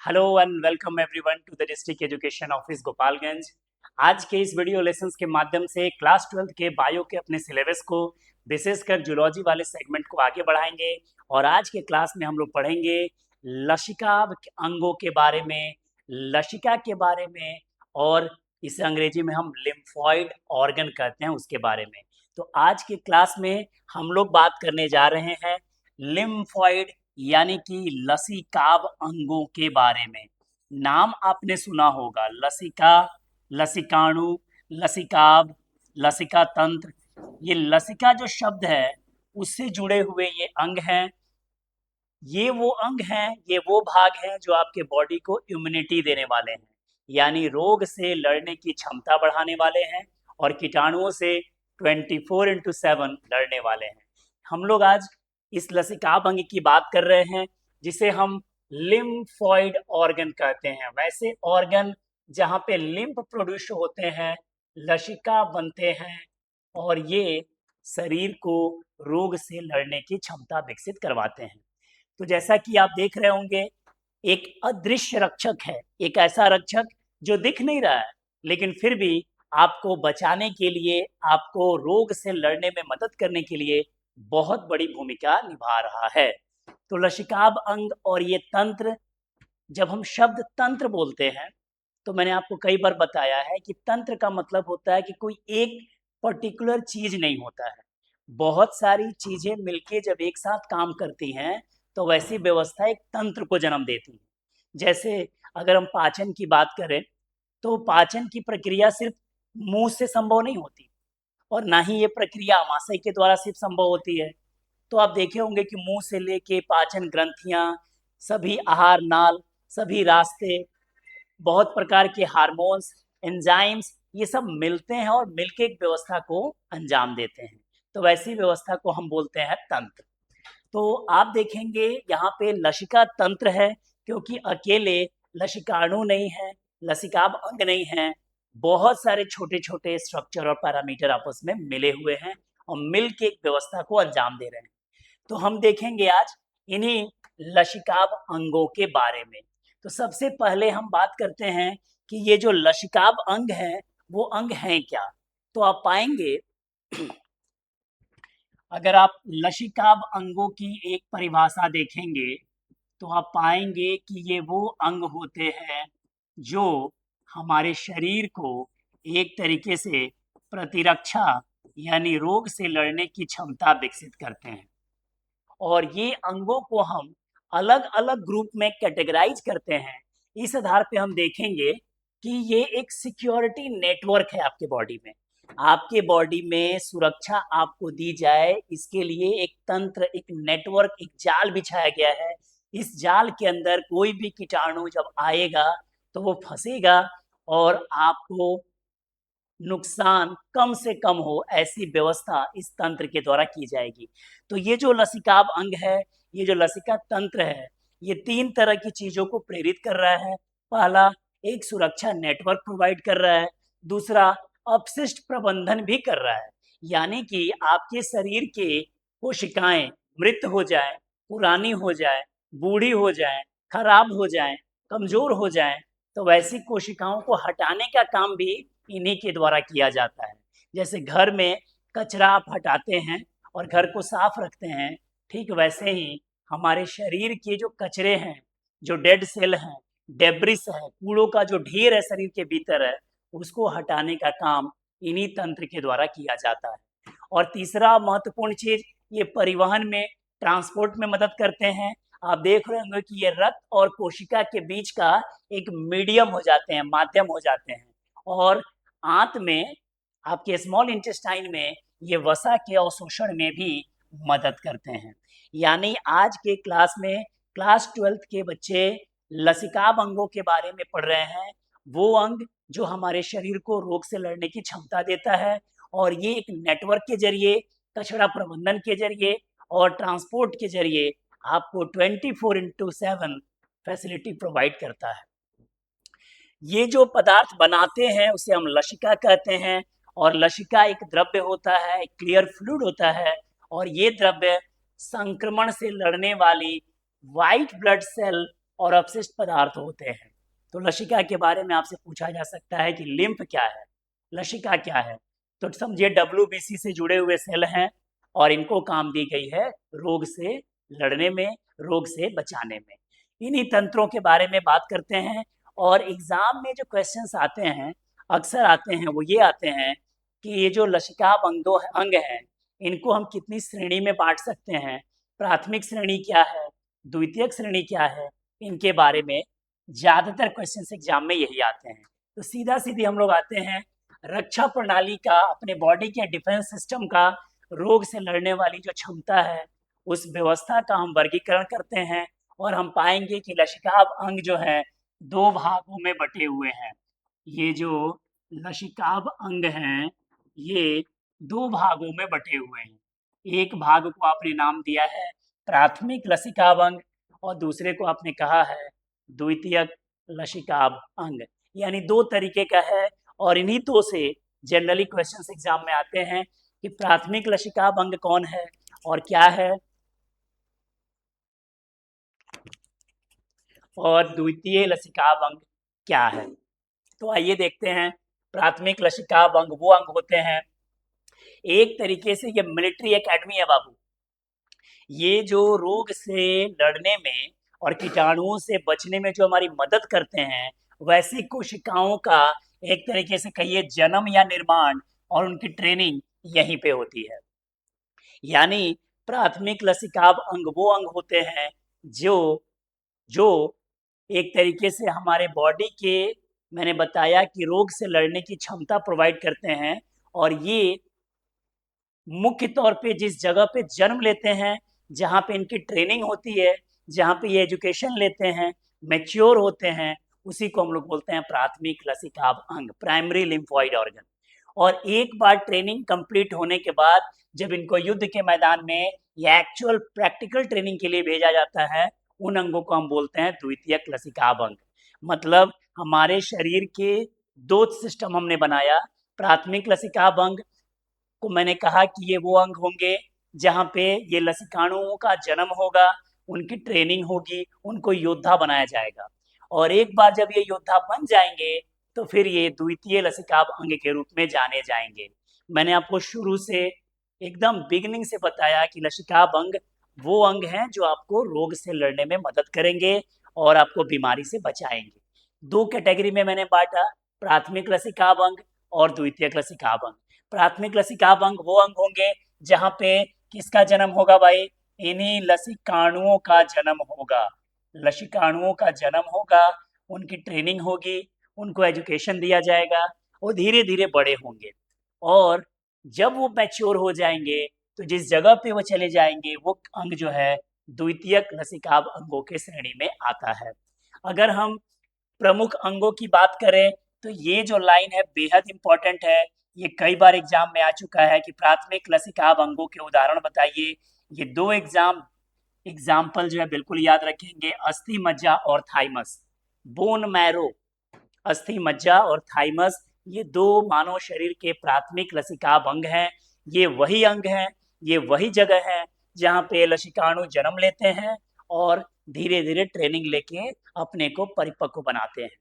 Hello and welcome everyone to the district education office Gopalganj. आज के इस वीडियो लेसन्स के माध्यम से क्लास 12th के बायो के अपने सिलेबस को विशेषकर जूलॉजी वाले सेगमेंट को आगे बढ़ाएंगे। और आज के क्लास में हम लोग पढ़ेंगे लसिका अंगों के बारे में, लसिका के बारे में, और इसे अंग्रेजी में हम लिम्फॉइड ऑर्गन कहते हैं उसके बारे में। तो आज के क्लास में हम लोग बात करने जा रहे हैं लिम्फॉइड यानी कि लसीकाव अंगों के बारे में। नाम आपने सुना होगा, लसिका, लसिकाणु, लसिकाव, लसिका तंत्र। ये लसिका जो शब्द है उससे जुड़े हुए ये अंग हैं। ये वो अंग हैं, ये वो भाग हैं जो आपके बॉडी को इम्यूनिटी देने वाले हैं, यानी रोग से लड़ने की क्षमता बढ़ाने वाले हैं और कीटाणुओं से 24/7 लड़ने वाले हैं। हम लोग आज इस लसिकाव अंग की बात कर रहे हैं जिसे हम लिम्फॉइड ऑर्गन कहते हैं। वैसे ऑर्गन जहाँ पे लिम्फ प्रोड्यूस होते हैं, लसिका बनते हैं और ये शरीर को रोग से लड़ने की क्षमता विकसित करवाते हैं। तो जैसा कि आप देख रहे होंगे, एक अदृश्य रक्षक है, एक ऐसा रक्षक जो दिख नहीं रहा है लेकिन फिर भी आपको बचाने के लिए, आपको रोग से लड़ने में मदद करने के लिए बहुत बड़ी भूमिका निभा रहा है। तो लसिकाव अंग और ये तंत्र, जब हम शब्द तंत्र बोलते हैं तो मैंने आपको कई बार बताया है कि तंत्र का मतलब होता है कि कोई एक पर्टिकुलर चीज नहीं होता है, बहुत सारी चीजें मिलके जब एक साथ काम करती हैं तो वैसी व्यवस्था एक तंत्र को जन्म देती है। जैसे अगर हम पाचन की बात करें तो पाचन की प्रक्रिया सिर्फ मुंह से संभव नहीं होती और ना ही ये प्रक्रिया आमाशय के द्वारा सिर्फ संभव होती है। तो आप देखे होंगे कि मुंह से लेके पाचन ग्रंथियां, सभी आहार नाल, सभी रास्ते, बहुत प्रकार के हार्मोन्स, एंजाइम्स, ये सब मिलते हैं और मिलके एक व्यवस्था को अंजाम देते हैं। तो वैसी व्यवस्था को हम बोलते हैं तंत्र। तो आप देखेंगे यहाँ पे लसिका तंत्र है क्योंकि अकेले लसिकाणु नहीं है, लसिकाव अंग नहीं है, बहुत सारे छोटे छोटे स्ट्रक्चर और पैरामीटर आपस में मिले हुए हैं और मिल के एक व्यवस्था को अंजाम दे रहे हैं। तो हम देखेंगे आज इन्हीं लसिकाव अंगों के बारे में। तो सबसे पहले हम बात करते हैं कि ये जो लसिकाव अंग है वो अंग हैं क्या। तो आप पाएंगे, अगर आप लसिकाव अंगों की एक परिभाषा देखेंगे तो आप पाएंगे कि ये वो अंग होते हैं जो हमारे शरीर को एक तरीके से प्रतिरक्षा यानी रोग से लड़ने की क्षमता विकसित करते हैं। और ये अंगों को हम अलग अलग ग्रुप में कैटेगराइज करते हैं। इस आधार पे हम देखेंगे कि ये एक सिक्योरिटी नेटवर्क है आपके बॉडी में। आपके बॉडी में सुरक्षा आपको दी जाए इसके लिए एक तंत्र, एक नेटवर्क, एक जाल बिछाया गया है। इस जाल के अंदर कोई भी कीटाणु जब आएगा तो वो फंसेगा और आपको नुकसान कम से कम हो, ऐसी व्यवस्था इस तंत्र के द्वारा की जाएगी। तो ये जो लसिकाव अंग है, ये जो लसिका तंत्र है, ये 3 तरह की चीजों को प्रेरित कर रहा है। पहला, एक सुरक्षा नेटवर्क प्रोवाइड कर रहा है। दूसरा, अपशिष्ट प्रबंधन भी कर रहा है, यानी कि आपके शरीर के कोशिकाएं मृत हो जाए, पुरानी हो जाए, बूढ़ी हो जाए, खराब हो जाए, कमजोर हो जाए, तो वैसी कोशिकाओं को हटाने का काम भी इन्हीं के द्वारा किया जाता है। जैसे घर में कचरा आप हटाते हैं और घर को साफ रखते हैं, ठीक वैसे ही हमारे शरीर के जो कचरे हैं, जो डेड सेल हैं, डेब्रिस है, कूड़ों का जो ढेर है शरीर के भीतर है, उसको हटाने का काम इन्हीं तंत्र के द्वारा किया जाता है। और तीसरा महत्वपूर्ण चीज, ये परिवहन में, ट्रांसपोर्ट में मदद करते हैं। आप देख रहे होंगे कि ये रक्त और कोशिका के बीच का एक मीडियम हो जाते हैं, माध्यम हो जाते हैं। और आंत में, आपके स्मॉल इंटेस्टाइन में, ये वसा के अवशोषण में भी मदद करते हैं। यानी आज के क्लास में क्लास 12th के बच्चे लसिकाव अंगों के बारे में पढ़ रहे हैं, वो अंग जो हमारे शरीर को रोग से लड़ने की क्षमता देता है और ये एक नेटवर्क के जरिए, कचरा प्रबंधन के जरिए और ट्रांसपोर्ट के जरिए आपको 24/7 फैसिलिटी प्रोवाइड करता है। ये जो पदार्थ बनाते हैं उसे हम लसिका कहते हैं और लसिका एक द्रव्य होता है, एक क्लियर फ्लूइड होता है और ये द्रव्य संक्रमण से लड़ने वाली व्हाइट ब्लड सेल और अपशिष्ट पदार्थ होते हैं। तो लसिका के बारे में आपसे पूछा जा सकता है कि लिम्फ क्या है, लसिका क्या है। तो समझिए WBC से जुड़े हुए सेल हैं और इनको काम दी गई है रोग से लड़ने में, रोग से बचाने में। इन्हीं तंत्रों के बारे में बात करते हैं और एग्जाम में जो क्वेश्चंस आते हैं, अक्सर आते हैं, वो ये आते हैं कि ये जो लसिकाब अंग हैं, इनको हम कितनी श्रेणी में बांट सकते हैं, प्राथमिक श्रेणी क्या है, द्वितीयक श्रेणी क्या है, इनके बारे में ज़्यादातर क्वेश्चंस एग्जाम में यही आते हैं। तो सीधा सीधी हम लोग आते हैं, रक्षा प्रणाली का, अपने बॉडी के डिफेंस सिस्टम का रोग से लड़ने वाली जो क्षमता है, उस व्यवस्था का हम वर्गीकरण करते हैं और हम पाएंगे कि लसिकाब अंग जो है 2 भागों में बटे हुए हैं। ये जो लसिकाब अंग हैं, ये 2 भागों में बटे हुए हैं। एक भाग को आपने नाम दिया है प्राथमिक लसिकाब अंग और दूसरे को आपने कहा है द्वितीयक लसिकाब अंग। यानी 2 तरीके का है और इन्हीं 2 से जनरली क्वेश्चंस एग्जाम में आते हैं कि प्राथमिक लसिकाब अंग कौन है और क्या है, और द्वितीय लसिकाब अंग क्या है। तो आइए देखते हैं। प्राथमिक लसिकाब अंग वो अंग होते हैं, एक तरीके से ये मिलिट्री एकेडमी है बाबू। ये जो रोग से लड़ने में और कीटाणुओं से बचने में जो हमारी मदद करते हैं, वैसी कोशिकाओं का एक तरीके से कहिए जन्म या निर्माण और उनकी ट्रेनिंग यहीं पे होती है। यानी प्राथमिक लसिकाब अंग वो अंग होते हैं जो जो एक तरीके से हमारे बॉडी के, मैंने बताया कि रोग से लड़ने की क्षमता प्रोवाइड करते हैं, और ये मुख्य तौर पे जिस जगह पे जन्म लेते हैं, जहाँ पे इनकी ट्रेनिंग होती है, जहाँ पे ये एजुकेशन लेते हैं, मैच्योर होते हैं, उसी को हम लोग बोलते हैं प्राथमिक लसिकाब अंग, प्राइमरी लिम्फोइड ऑर्गन। और एक बार ट्रेनिंग कंप्लीट होने के बाद जब इनको युद्ध के मैदान में या एक्चुअल प्रैक्टिकल ट्रेनिंग के लिए भेजा जाता है, उन अंगों को हम बोलते हैं द्वितीयक लसिकाब अंग। मतलब हमारे शरीर के 2 सिस्टम हमने बनाया। प्राथमिक लसिकाब अंग को मैंने कहा कि ये वो अंग होंगे जहाँ पे ये लसिकाणुओं का जन्म होगा, उनकी ट्रेनिंग होगी, उनको योद्धा बनाया जाएगा, और एक बार जब ये योद्धा बन जाएंगे तो फिर ये द्वितीय लसिकाब अंग के रूप में जाने जाएंगे। मैंने आपको शुरू से एकदम बिगिनिंग से बताया कि लसिकाब अंग वो अंग हैं जो आपको रोग से लड़ने में मदद करेंगे और आपको बीमारी से बचाएंगे। 2 कैटेगरी में मैंने बांटा, प्राथमिक लसिकाब अंग और द्वितीयक लसिकाब अंग। प्राथमिक लसिकाब अंग वो अंग होंगे जहाँ पे किसका जन्म होगा भाई, इन्हीं लसिकाणुओं का जन्म होगा। लसिकाणुओं का जन्म होगा, उनकी ट्रेनिंग होगी, उनको एजुकेशन दिया जाएगा, वो धीरे धीरे बड़े होंगे, और जब वो मैच्योर हो जाएंगे तो जिस जगह पे वो चले जाएंगे वो अंग जो है द्वितीयक लसिकाब अंगों के श्रेणी में आता है। अगर हम प्रमुख अंगों की बात करें तो ये जो लाइन है बेहद इंपॉर्टेंट है। ये कई बार एग्जाम में आ चुका है कि प्राथमिक लसिकाब अंगों के उदाहरण बताइए। ये 2 एग्जाम्पल जो है बिल्कुल याद रखेंगे, अस्थि मज्जा और थाइमस। बोन मैरो, अस्थि मज्जा और थाइमस, ये 2 मानव शरीर के प्राथमिक लसिकाब अंग हैं। ये वही अंग हैं, ये वही जगह है जहाँ पे लसिकाणु जन्म लेते हैं और धीरे धीरे ट्रेनिंग लेके अपने को परिपक्व बनाते हैं।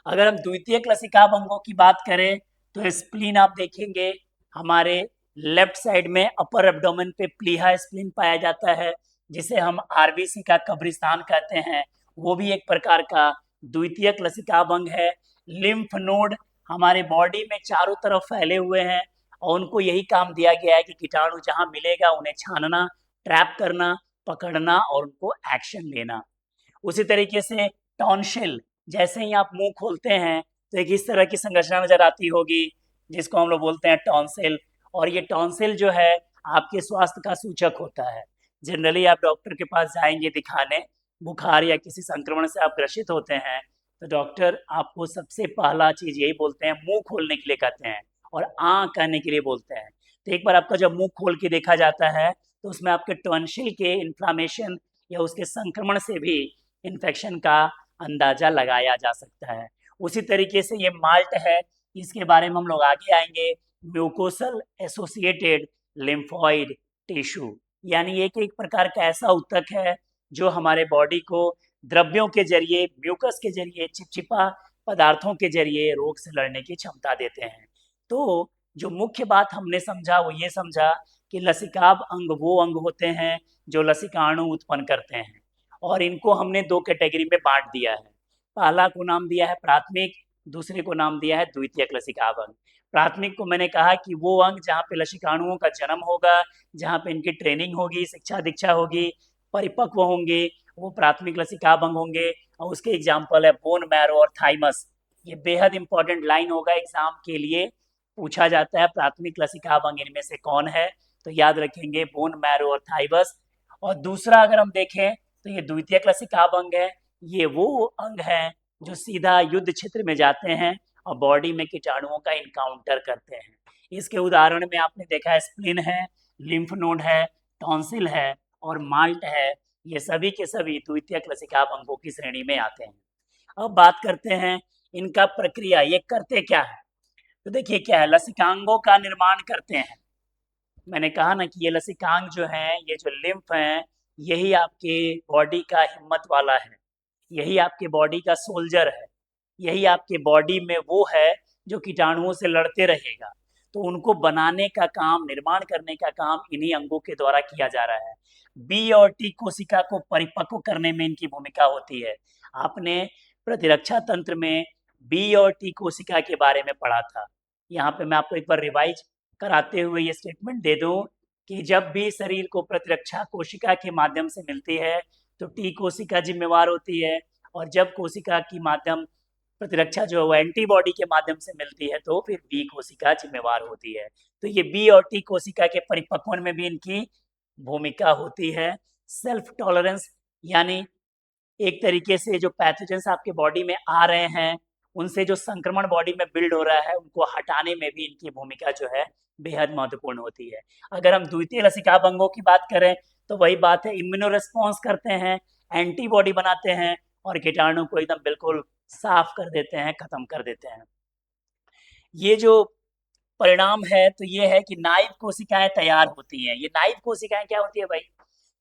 अगर हम द्वितीयक लसिकाब अंगों की बात करें तो स्प्लीन आप देखेंगे हमारे लेफ्ट साइड में अपर एब्डोमेन पे प्लीहा स्प्लीन पाया जाता है, जिसे हम आरबीसी का कब्रिस्तान कहते हैं। वो भी एक प्रकार का द्वितीयक लसिकाब अंग है। लिम्फ नोड हमारे बॉडी में चारों तरफ फैले हुए हैं और उनको यही काम दिया गया है कि कीटाणु जहां मिलेगा उन्हें छानना, ट्रैप करना, पकड़ना और उनको एक्शन लेना। उसी तरीके से टॉन्सिल, जैसे ही आप मुंह खोलते हैं तो एक इस तरह की संरचना नजर आती होगी जिसको हम लोग बोलते हैं टॉन्सिल, और ये टॉन्सिल जो है आपके स्वास्थ्य का सूचक होता है। जनरली आप डॉक्टर के पास जाएंगे दिखाने, बुखार या किसी संक्रमण से आप ग्रसित होते हैं तो डॉक्टर आपको सबसे पहला चीज यही बोलते हैं, मुंह खोलने के लिए कहते हैं और कहने के लिए बोलते हैं। तो एक बार आपका जब मुंह खोल के देखा जाता है तो उसमें आपके टॉन्सिल के इन्फ्लामेशन या उसके संक्रमण से भी इन्फेक्शन का अंदाजा लगाया जा सकता है। उसी तरीके से ये माल्ट है, इसके बारे में हम लोग आगे आएंगे। म्यूकोसल एसोसिएटेड लिम्फोइड टिश्यू, यानी एक एक प्रकार का ऐसा ऊतक है जो हमारे बॉडी को द्रव्यों के जरिए, म्यूकस के जरिए, चिपचिपा पदार्थों के जरिए रोग से लड़ने की क्षमता देते हैं। तो जो मुख्य बात हमने समझा वो ये समझा कि लसिकाभ अंग वो अंग होते हैं जो लसिकाणु उत्पन्न करते हैं, और इनको हमने दो कैटेगरी में बांट दिया है। पहला को नाम दिया है प्राथमिक, दूसरे को नाम दिया है द्वितीयक लसिकाभ अंग। प्राथमिक को मैंने कहा कि वो अंग जहाँ पे लसिकाणुओं का जन्म होगा, जहाँ पे इनकी ट्रेनिंग होगी, शिक्षा दीक्षा होगी, परिपक्व होंगे, वो प्राथमिक लसिकाभ अंग होंगे। और उसके एग्जाम्पल है बोन मैरो और थाइमस। ये बेहद इंपॉर्टेंट लाइन होगा, एग्जाम के लिए पूछा जाता है प्राथमिक लसिकाभ अंग इनमें से कौन है, तो याद रखेंगे बोन मैरो और थाइमस। और दूसरा अगर हम देखें तो ये द्वितीयक लसिकाभ अंग है। ये वो अंग है जो सीधा युद्ध क्षेत्र में जाते हैं और बॉडी में कीटाणुओं का इनकाउंटर करते हैं। इसके उदाहरण में आपने देखा है स्प्लीन है, लिम्फ नोड है, टॉन्सिल है और माल्ट है। ये सभी के सभी द्वितीयक लसिकाभ अंगों की श्रेणी में आते हैं। अब बात करते हैं इनका प्रक्रिया, ये करते क्या है। तो देखिए क्या है, लसिकांगों का निर्माण करते हैं। मैंने कहा ना कि ये लसिकांग जो हैं, ये जो लिम्फ हैं, यही आपके बॉडी का हिम्मत वाला है, यही आपके बॉडी का सोल्जर है, यही आपके बॉडी में वो है जो कीटाणुओं से लड़ते रहेगा। तो उनको बनाने का काम, निर्माण करने का काम इन्हीं अंगों के द्वारा किया जा रहा है। बी और टी कोशिका को परिपक्व करने में इनकी भूमिका होती है। आपने प्रतिरक्षा तंत्र में बी और टी कोशिका के बारे में पढ़ा था। यहाँ पे मैं आपको एक बार रिवाइज कराते हुए ये स्टेटमेंट दे दूं कि जब भी शरीर को प्रतिरक्षा कोशिका के माध्यम से मिलती है तो टी कोशिका जिम्मेवार होती है, और जब कोशिका की माध्यम प्रतिरक्षा जो है वो एंटीबॉडी के माध्यम से मिलती है तो फिर बी कोशिका जिम्मेवार होती है। तो ये बी और टी कोशिका के परिपक्वन में भी इनकी भूमिका होती है। सेल्फ टॉलरेंस, यानी एक तरीके से जो पैथोजेंस आपके बॉडी में आ रहे हैं, उनसे जो संक्रमण बॉडी में बिल्ड हो रहा है, उनको हटाने में भी इनकी भूमिका जो है बेहद महत्वपूर्ण होती है। अगर हम द्वितीय लसिकाभ अंगों की बात करें तो वही बात है, इम्यूनो रिस्पॉन्स करते हैं, एंटीबॉडी बनाते हैं और कीटाणु को एकदम बिल्कुल साफ कर देते हैं, खत्म कर देते हैं। ये जो परिणाम है तो ये है कि नाइव कोशिकाएं तैयार होती हैं। ये नाइव कोशिकाएं क्या होती है भाई,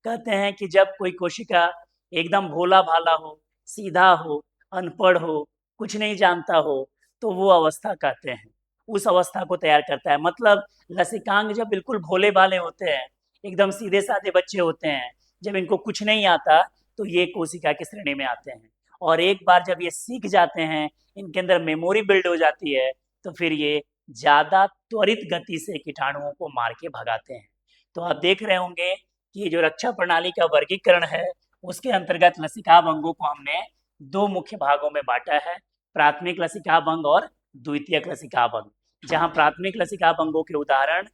कहते हैं कि जब कोई कोशिका एकदम भोला भाला हो, सीधा हो, अनपढ़ हो, कुछ नहीं जानता हो, तो वो अवस्था कहते हैं, उस अवस्था को तैयार करता है। मतलब लसिकांग जब बिल्कुल भोले भाले होते हैं, एकदम सीधे साधे बच्चे होते हैं, जब इनको कुछ नहीं आता तो ये कोशिका की श्रेणी में आते हैं। और एक बार जब ये सीख जाते हैं, इनके अंदर मेमोरी बिल्ड हो जाती है, तो फिर ये ज़्यादा त्वरित गति से कीटाणुओं को मार के भगाते हैं। तो आप देख रहे होंगे कि ये जो रक्षा प्रणाली का वर्गीकरण है, उसके अंतर्गत लसिकाभ अंगों को हमने दो मुख्य भागों में बांटा है, प्राथमिक लसिकाभ अंग और द्वितीयक लसिकाभ अंग। जहां प्राथमिक लसिकाभ अंगों के उदाहरण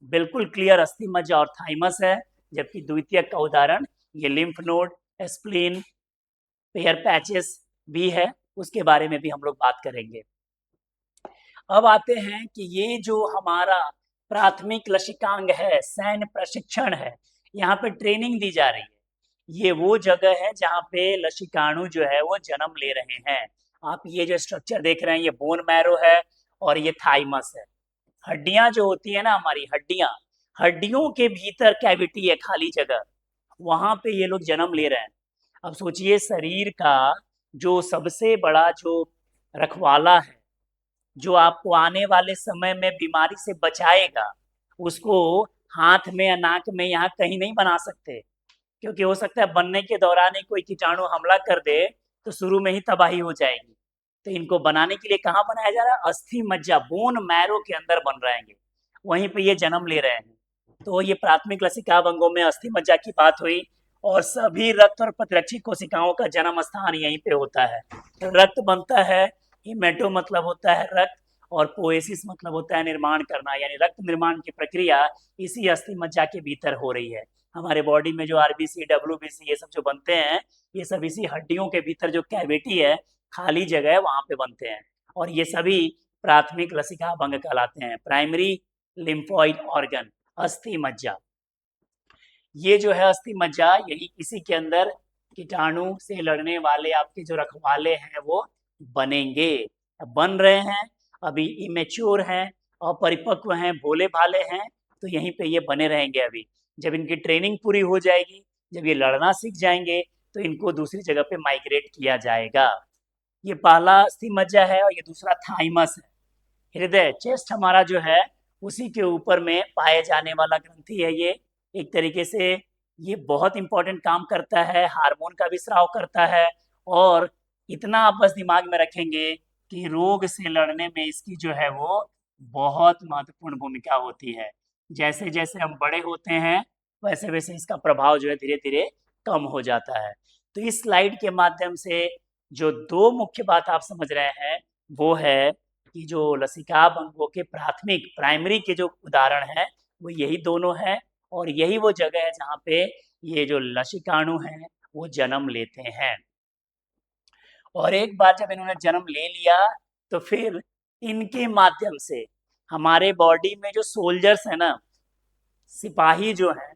बिल्कुल क्लियर अस्थि मज्जा और थाइमस है, जबकि द्वितीयक का उदाहरण ये lymph node, spleen, pair patches भी है, उसके बारे में भी हम लोग बात करेंगे। अब आते हैं कि ये जो हमारा प्राथमिक लसिकांग है, सैन्य प्रशिक्षण है, यहाँ पे ट्रेनिंग दी जा रही है। ये वो जगह है जहाँ पे लसिकाणु जो है वो जन्म ले रहे हैं। आप ये जो स्ट्रक्चर देख रहे हैं, ये बोन मैरो है और ये थाइमस है। हड्डियां जो होती है ना, हमारी हड्डियां, हड्डियों के भीतर कैविटी है, खाली जगह, वहां पे ये लोग जन्म ले रहे हैं। अब सोचिए, शरीर का जो सबसे बड़ा जो रखवाला है, जो आपको आने वाले समय में बीमारी से बचाएगा, उसको हाथ में या नाक में यहाँ कहीं नहीं बना सकते, क्योंकि हो सकता है बनने के दौरान ही कोई कीटाणु हमला कर दे तो शुरू में ही तबाही हो जाएगी। तो इनको बनाने के लिए कहाँ बनाया जा रहा है, अस्थि मज्जा, बोन मैरो के अंदर बन रहेंगे, वहीं पे ये जन्म ले रहे हैं। तो ये प्राथमिक लसिकाभ अंगों में अस्थि मज्जा की बात हुई, और सभी रक्त और प्रतिरक्षी कोशिकाओं का जन्म स्थान यहीं पे होता है। तो रक्त बनता है, हिमेटो मतलब होता है रक्त, और पोएसिस मतलब होता है निर्माण करना, यानी रक्त निर्माण की प्रक्रिया इसी अस्थि मज्जा के भीतर हो रही है। हमारे बॉडी में जो आरबीसी, डब्ल्यूबीसी, ये सब जो बनते हैं, ये सब इसी हड्डियों के भीतर जो कैविटी है, खाली जगह है, वहां पे बनते हैं। और ये सभी प्राथमिक लसिकाभ अंग कहलाते हैं, प्राइमरी लिम्फोइड ऑर्गन, अस्थि मज्जा। ये जो है अस्थि मज्जा, यही इसी के अंदर कीटाणु से लड़ने वाले आपके जो रखवाले हैं वो बनेंगे, बन रहे हैं, अभी इमेच्योर हैं, अपरिपक्व हैं, भोले भाले हैं, तो यहीं पे ये बने रहेंगे। अभी जब इनकी ट्रेनिंग पूरी हो जाएगी, जब ये लड़ना सीख जाएंगे, तो इनको दूसरी जगह पे माइग्रेट किया जाएगा। ये पहला अस्थिमज्जा है और ये दूसरा थाइमस है। हृदय चेस्ट हमारा जो है उसी के ऊपर में पाए जाने वाला ग्रंथि है ये। एक तरीके से ये बहुत इंपॉर्टेंट काम करता है, हार्मोन का भी स्राव करता है। और इतना आप बस दिमाग में रखेंगे कि रोग से लड़ने में इसकी जो है वो बहुत महत्वपूर्ण भूमिका होती है। जैसे जैसे हम बड़े होते हैं वैसे वैसे इसका प्रभाव जो है धीरे धीरे कम हो जाता है। तो इस स्लाइड के माध्यम से जो दो मुख्य बात आप समझ रहे हैं वो है कि जो लसिकाभ अंगों के प्राथमिक प्राइमरी के जो उदाहरण हैं वो यही दोनों हैं, और यही वो जगह है जहाँ पे ये जो लसिकाणु हैं वो जन्म लेते हैं। और एक बार जब इन्होंने जन्म ले लिया तो फिर इनके माध्यम से हमारे बॉडी में जो सोल्जर्स है ना, सिपाही जो हैं,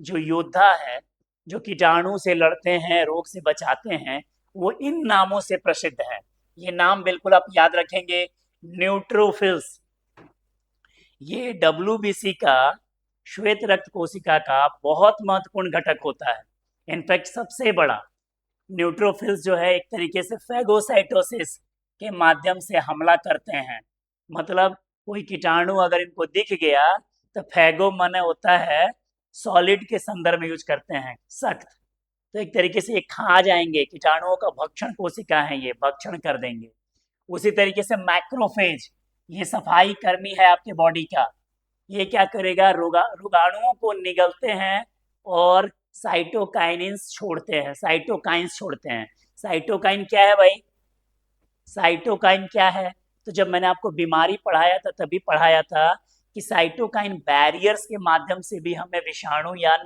जो योद्धा है, जो कीटाणु से लड़ते हैं, रोग से बचाते हैं, वो इन नामों से प्रसिद्ध है। ये नाम बिल्कुल आप याद रखेंगे। न्यूट्रोफिल्स, ये WBC का श्वेत रक्त कोशिका का बहुत महत्वपूर्ण घटक होता है, इनफैक्ट सबसे बड़ा। न्यूट्रोफिल्स जो है एक तरीके से फैगोसाइटोसिस के माध्यम से हमला करते हैं। मतलब कोई कीटाणु अगर इनको दिख गया तो फैगो माने होता है सॉलिड के संदर्भ में यूज करते हैं, सख्त। तो एक तरीके से ये खा जाएंगे, कीटाणुओं का भक्षण कोशिका है, ये भक्षण कर देंगे। उसी तरीके से मैक्रोफेज, ये सफाई कर्मी है आपके बॉडी का। ये क्या करेगा, रोगाणुओं को निगलते हैं और साइटोकाइनिन्स छोड़ते हैं, साइटोकाइंस छोड़ते हैं। साइटोकाइन क्या है भाई? साइटोकाइन क्या है? तो जब मैंने आपको बीमारी पढ़ाया था तभी पढ़ाया था कि साइटोकाइन बैरियर्स के माध्यम से भी हमें विषाणु या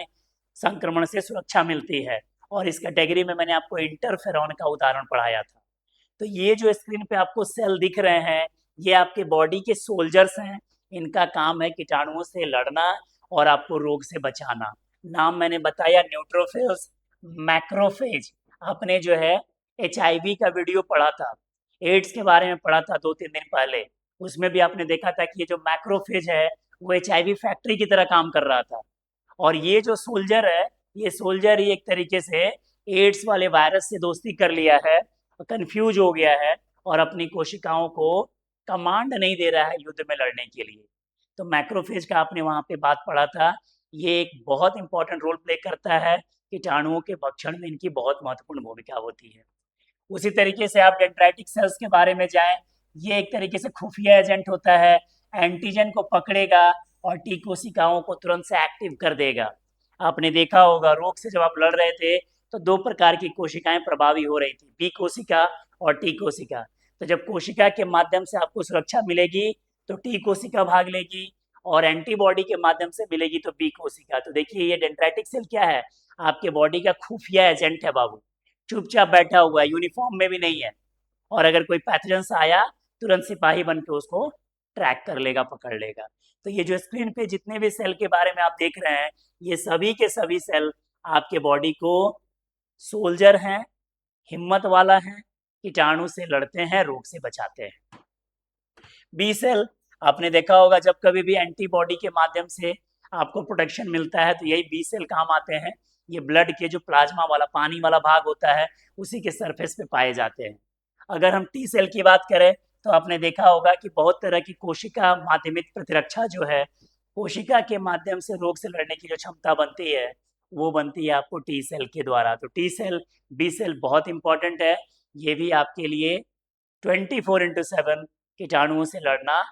संक्रमण से सुरक्षा मिलती है। और इस कैटेगरी में मैंने आपको इंटरफेरॉन का उदाहरण पढ़ाया था। तो ये जो स्क्रीन पे आपको सेल दिख रहे हैं ये आपके बॉडी के सोल्जर्स हैं। इनका काम है कीटाणुओं से लड़ना और आपको रोग से बचाना। नाम मैंने बताया न्यूट्रोफिल्स, मैक्रोफेज। आपने जो है HIV का वीडियो पढ़ा था, एड्स के बारे में पढ़ा था 2-3 दिन पहले। उसमें भी आपने देखा था कि ये जो मैक्रोफेज है वो HIV फैक्ट्री की तरह काम कर रहा था। और ये जो सोल्जर है, ये सोल्जर ही एक तरीके से एड्स वाले वायरस से दोस्ती कर लिया है, कंफ्यूज हो गया है और अपनी कोशिकाओं को कमांड नहीं दे रहा है युद्ध में लड़ने के लिए। तो मैक्रोफेज का आपने वहाँ पे बात पढ़ा था। ये एक बहुत इंपॉर्टेंट रोल प्ले करता है, कीटाणुओं के भक्षण में इनकी बहुत महत्वपूर्ण भूमिका होती है। उसी तरीके से आप डेंड्राइटिक सेल्स के बारे में जाएं, ये एक तरीके से खुफिया एजेंट होता है, एंटीजन को पकड़ेगा और टी कोशिकाओं को तुरंत से एक्टिव कर देगा। आपने देखा होगा रोग से जब आप लड़ रहे थे तो 2 प्रकार की कोशिकाएं प्रभावी हो रही थी, बी कोशिका और टी कोशिका। तो जब कोशिका के माध्यम से आपको सुरक्षा मिलेगी तो टी कोशिका भाग लेगी, और एंटीबॉडी के माध्यम से मिलेगी तो बी कोशिका। तो देखिए ये डेंड्राइटिक सेल क्या है, आपके बॉडी का खुफिया एजेंट है बाबू। चुपचाप बैठा हुआ है, यूनिफॉर्म में भी नहीं है, और अगर कोई पैथोजन आया तुरंत सिपाही बन के उसको ट्रैक कर लेगा, पकड़ लेगा। तो ये जो स्क्रीन पे जितने भी सेल के बारे में आप देख रहे हैं ये सभी के सभी सेल आपके बॉडी को सोल्जर हैं, हिम्मत वाला है, कीटाणु से लड़ते हैं, रोग से बचाते हैं। बी सेल आपने देखा होगा जब कभी भी एंटीबॉडी के माध्यम से आपको प्रोटेक्शन मिलता है तो यही बी सेल काम आते हैं। ये ब्लड के जो प्लाज्मा वाला पानी वाला भाग होता है उसी के सरफेस पे पाए जाते हैं। अगर हम टी सेल की बात करें तो आपने देखा होगा कि बहुत तरह की कोशिका माध्यमिक प्रतिरक्षा जो है, कोशिका के माध्यम से रोग से लड़ने की जो क्षमता बनती है वो बनती है आपको टी सेल के द्वारा। तो टी सेल, बी सेल बहुत इंपॉर्टेंट है। ये भी आपके लिए 24/7 कीटाणुओं से लड़ना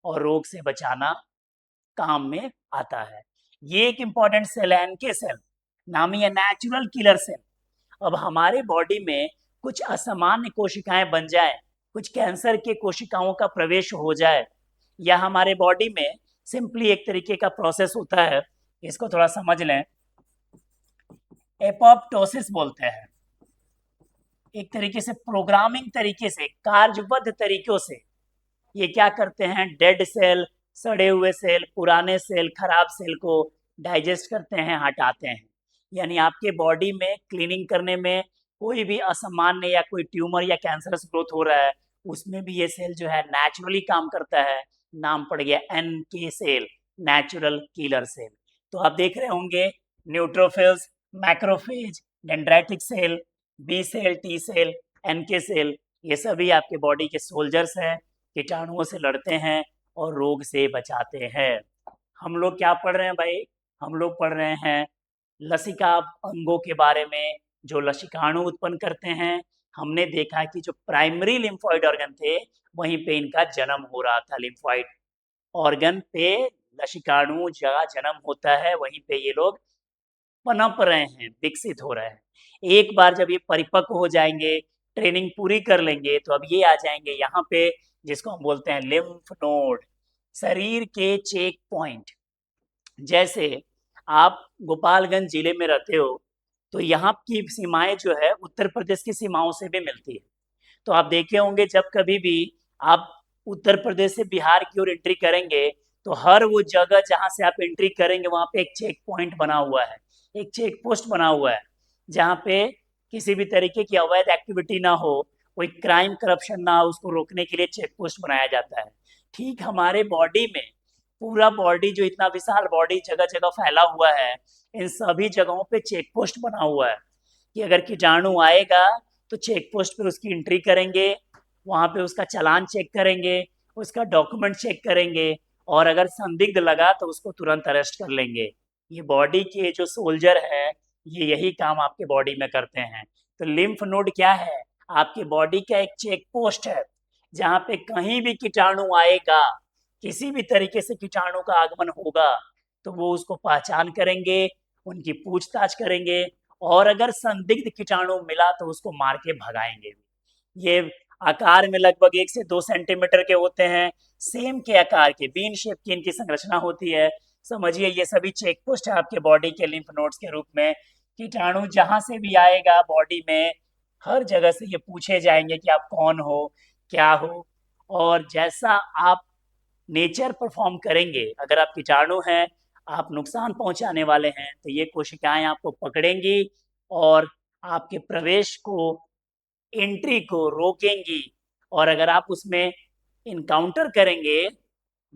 और रोग से बचाना काम में आता है। ये एक इंपॉर्टेंट सेल है NK सेल, नामी है नेचुरल किलर सेल। अब हमारे बॉडी में कुछ असामान्य कोशिकाएं बन जाए, कुछ कैंसर के कोशिकाओं का प्रवेश हो जाए, या हमारे बॉडी में सिंपली एक तरीके का प्रोसेस होता है, इसको थोड़ा समझ लें, एपोप्टोसिस बोलते हैं। एक तरीके से प्रोग्रामिंग तरीके से, कार्यबद्ध तरीकों से ये क्या करते हैं, डेड सेल, सड़े हुए सेल, पुराने सेल, खराब सेल को डाइजेस्ट करते हैं, हटाते हैं। यानी आपके बॉडी में क्लीनिंग करने में कोई भी असामान्य या कोई ट्यूमर या कैंसरस ग्रोथ हो रहा है उसमें भी ये सेल जो है नेचुरली काम करता है। नाम पड़ गया NK cell, natural killer cell. तो आप देख रहे होंगे neutrophils, macrophage, dendritic cell, B cell, T cell, NK cell, ये सभी आपके बॉडी के सोल्जर्स हैं, कीटाणुओं से लड़ते हैं और रोग से बचाते हैं। हम लोग क्या पढ़ रहे हैं भाई? हम लोग पढ़ रहे हैं लसिका अंगों के बारे में, जो लसिकाणु उत्पन्न करते हैं। हमने देखा कि जो प्राइमरी लिम्फोइड ऑर्गन थे, वहीं पे इनका जन्म हो रहा था। लिम्फोइड ऑर्गन पे लसिकाणु जहाँ जन्म होता है, वहीं पे ये लोग पनप रहे हैं, विकसित हो रहे हैं। एक बार जब ये परिपक्व हो जाएंगे, ट्रेनिंग पूरी कर लेंगे, तो अब ये आ जाएंगे यहाँ पे, जिसको हम बोलते हैं लिम्फ नोड, शरीर के चेक पॉइंट। जैसे आप गोपालगंज जिले में रहते हो, तो यहाँ की सीमाएं जो है उत्तर प्रदेश की सीमाओं से भी मिलती है। तो आप देखे होंगे जब कभी भी आप उत्तर प्रदेश से बिहार की ओर एंट्री करेंगे, तो हर वो जगह जहाँ से आप एंट्री करेंगे वहाँ पे एक चेक पॉइंट बना हुआ है, एक चेक पोस्ट बना हुआ है, जहाँ पे किसी भी तरीके की अवैध एक्टिविटी ना हो, कोई क्राइम करप्शन ना हो, उसको रोकने के लिए चेक पोस्ट बनाया जाता है। ठीक हमारे बॉडी में, पूरा बॉडी जो इतना विशाल बॉडी जगह जगह फैला हुआ है, इन सभी जगहों पे चेक पोस्ट बना हुआ है कि अगर कीटाणु आएगा तो चेक पोस्ट पे उसकी एंट्री करेंगे, वहाँ पे उसका चालान चेक करेंगे, उसका डॉक्यूमेंट चेक करेंगे, और अगर संदिग्ध लगा तो उसको तुरंत अरेस्ट कर लेंगे। ये बॉडी के जो सोल्जर है, ये यही काम आपके बॉडी में करते हैं। तो लिम्फ नोड क्या है? आपके बॉडी का एक चेक पोस्ट है, जहाँ पे कहीं भी कीटाणु आएगा, किसी भी तरीके से कीटाणु का आगमन होगा, तो वो उसको पहचान करेंगे, उनकी पूछताछ करेंगे, और अगर संदिग्ध कीटाणु मिला तो उसको मार के भगाएंगे। ये आकार में लगभग 1 से 2 सेंटीमीटर के होते हैं, सेम के आकार के, बीन शेप की इनकी संरचना होती है। समझिए ये सभी चेक पोस्ट है आपके बॉडी के लिम्फ नोड्स के रूप में। कीटाणु जहां से भी आएगा बॉडी में, हर जगह से ये पूछे जाएंगे कि आप कौन हो, क्या हो, और जैसा आप नेचर परफॉर्म करेंगे, अगर आप कीटाणु हैं, आप नुकसान पहुंचाने वाले हैं, तो ये कोशिकाएं आपको पकड़ेंगी और आपके प्रवेश को, एंट्री को रोकेंगी। और अगर आप उसमें इनकाउंटर करेंगे,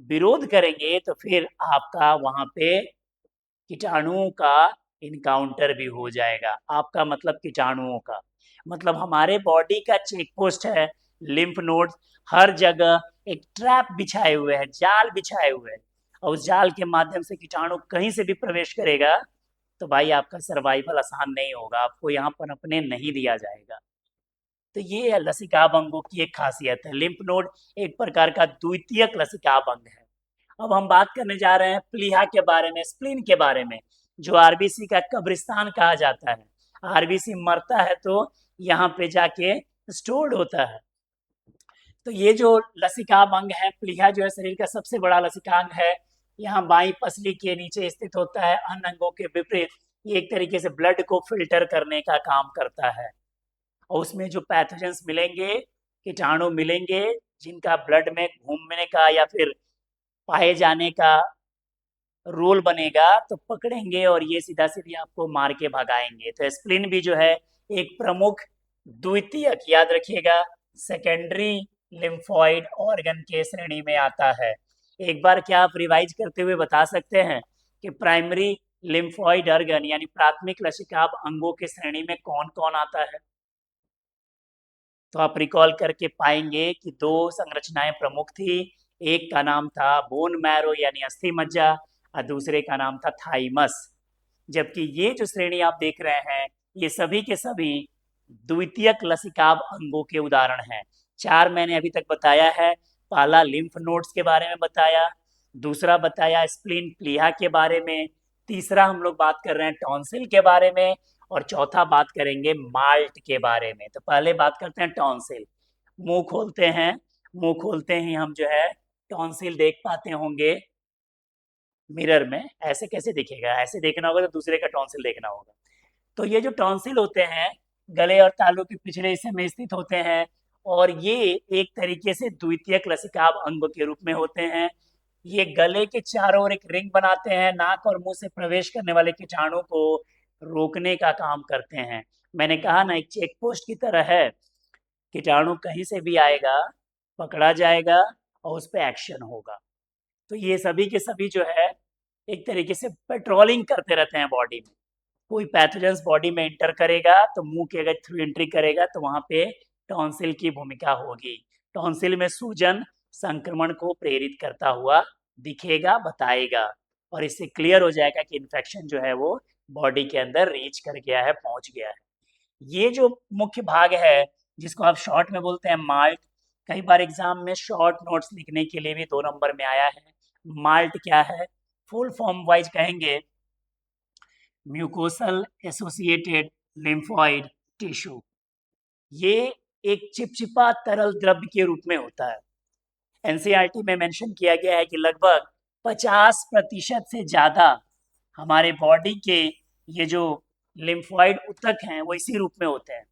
विरोध करेंगे, तो फिर आपका वहां पे कीटाणुओं का इनकाउंटर भी हो जाएगा। आपका मतलब कीटाणुओं का मतलब हमारे बॉडी का चेक पोस्ट है लिम्फ नोड। हर जगह एक ट्रैप बिछाए हुए हैं, जाल बिछाए हुए हैं, और उस जाल के माध्यम से कीटाणु कहीं से भी प्रवेश करेगा, तो भाई आपका सर्वाइवल आसान नहीं होगा, आपको यहाँ पनपने नहीं दिया जाएगा। तो ये है लसिकाभ अंगों की एक खासियत है। लिम्फ नोड एक प्रकार का द्वितीयक लसिकाभ अंग है। अब हम बात करने जा रहे हैं प्लीहा के बारे में, स्प्लीन के बारे में, जो आरबीसी का कब्रिस्तान कहा जाता है। आरबीसी मरता है तो यहाँ पे जाके स्टोर्ड होता है। तो ये जो लसिकाभ अंग है, प्लीहा जो है शरीर का सबसे बड़ा लसिकांग है। यहाँ बाई पसली के नीचे स्थित होता है। अन्य अंगों के विपरीत ये एक तरीके से ब्लड को फिल्टर करने का काम करता है, और उसमें जो पैथोजेंस मिलेंगे, कीटाणु मिलेंगे, जिनका ब्लड में घूमने का या फिर पाए जाने का रोल बनेगा, तो पकड़ेंगे और ये सीधा सीधी आपको मार के भगाएंगे। तो स्प्लिन भी जो है एक प्रमुख द्वितीयक, याद रखिएगा, सेकेंडरी लिम्फॉइड ऑर्गन के श्रेणी में आता है। एक बार क्या आप रिवाइज करते हुए बता सकते हैं कि प्राइमरी लिम्फॉइड ऑर्गन यानी प्राथमिक लसिकाभ अंगों के श्रेणी में कौन कौन आता है? तो आप रिकॉल करके पाएंगे कि दो संरचनाएं प्रमुख थी। एक का नाम था बोन मैरो यानी अस्थि मज्जा, और दूसरे का नाम था थाइमस। जबकि ये जो श्रेणी आप देख रहे हैं, ये सभी के सभी द्वितीयक लसिकाभ अंगों के उदाहरण हैं। चार मैंने अभी तक बताया है। पहला लिम्फ नोड्स के बारे में बताया, दूसरा बताया स्प्लीन प्लीहा के बारे में, तीसरा हम लोग बात कर रहे हैं टॉन्सिल के बारे में, और चौथा बात करेंगे माल्ट के बारे में। तो पहले बात करते हैं टॉन्सिल। मुंह खोलते हैं, मुंह खोलते ही हम जो है टॉन्सिल देख पाते होंगे मिरर में। ऐसे कैसे दिखेगा? ऐसे देखना होगा तो दूसरे का टॉन्सिल देखना होगा। तो ये जो टॉन्सिल होते हैं, गले और तालू के पिछले हिस्से में स्थित होते हैं, और ये एक तरीके से द्वितीयक लसिकाभ अंग के रूप में होते हैं। ये गले के चारों ओर एक रिंग बनाते हैं, नाक और मुंह से प्रवेश करने वाले कीटाणु को रोकने का काम करते हैं। मैंने कहा ना, एक चेक पोस्ट की तरह है। कीटाणु कहीं से भी आएगा, पकड़ा जाएगा और उस पर एक्शन होगा। तो ये सभी के सभी जो है एक तरीके से पेट्रोलिंग करते रहते हैं बॉडी में, कोई पैथोजेंस बॉडी में एंटर करेगा तो मुंह के अगर थ्रू एंट्री करेगा तो वहां पे टॉन्सिल की भूमिका होगी। टॉन्सिल में सूजन संक्रमण को प्रेरित करता हुआ दिखेगा, बताएगा, और इससे क्लियर हो जाएगा कि इन्फेक्शन जो है वो बॉडी के अंदर रीच कर गया है, पहुंच गया है। ये जो मुख्य भाग है जिसको आप शॉर्ट में बोलते हैं माल्ट, कई बार एग्जाम में शॉर्ट नोट्स लिखने के लिए भी 2 नंबर में आया है। माल्ट क्या है, फुल फॉर्म वाइज कहेंगे म्यूकोसल एसोसिएटेड लिम्फोइड टिश्यू। ये एक चिपचिपा तरल द्रव्य के रूप में होता है। एनसीईआरटी में मेंशन किया गया है कि लगभग 50% से ज़्यादा हमारे बॉडी के ये जो लिम्फोइड ऊतक हैं वो इसी रूप में होते हैं,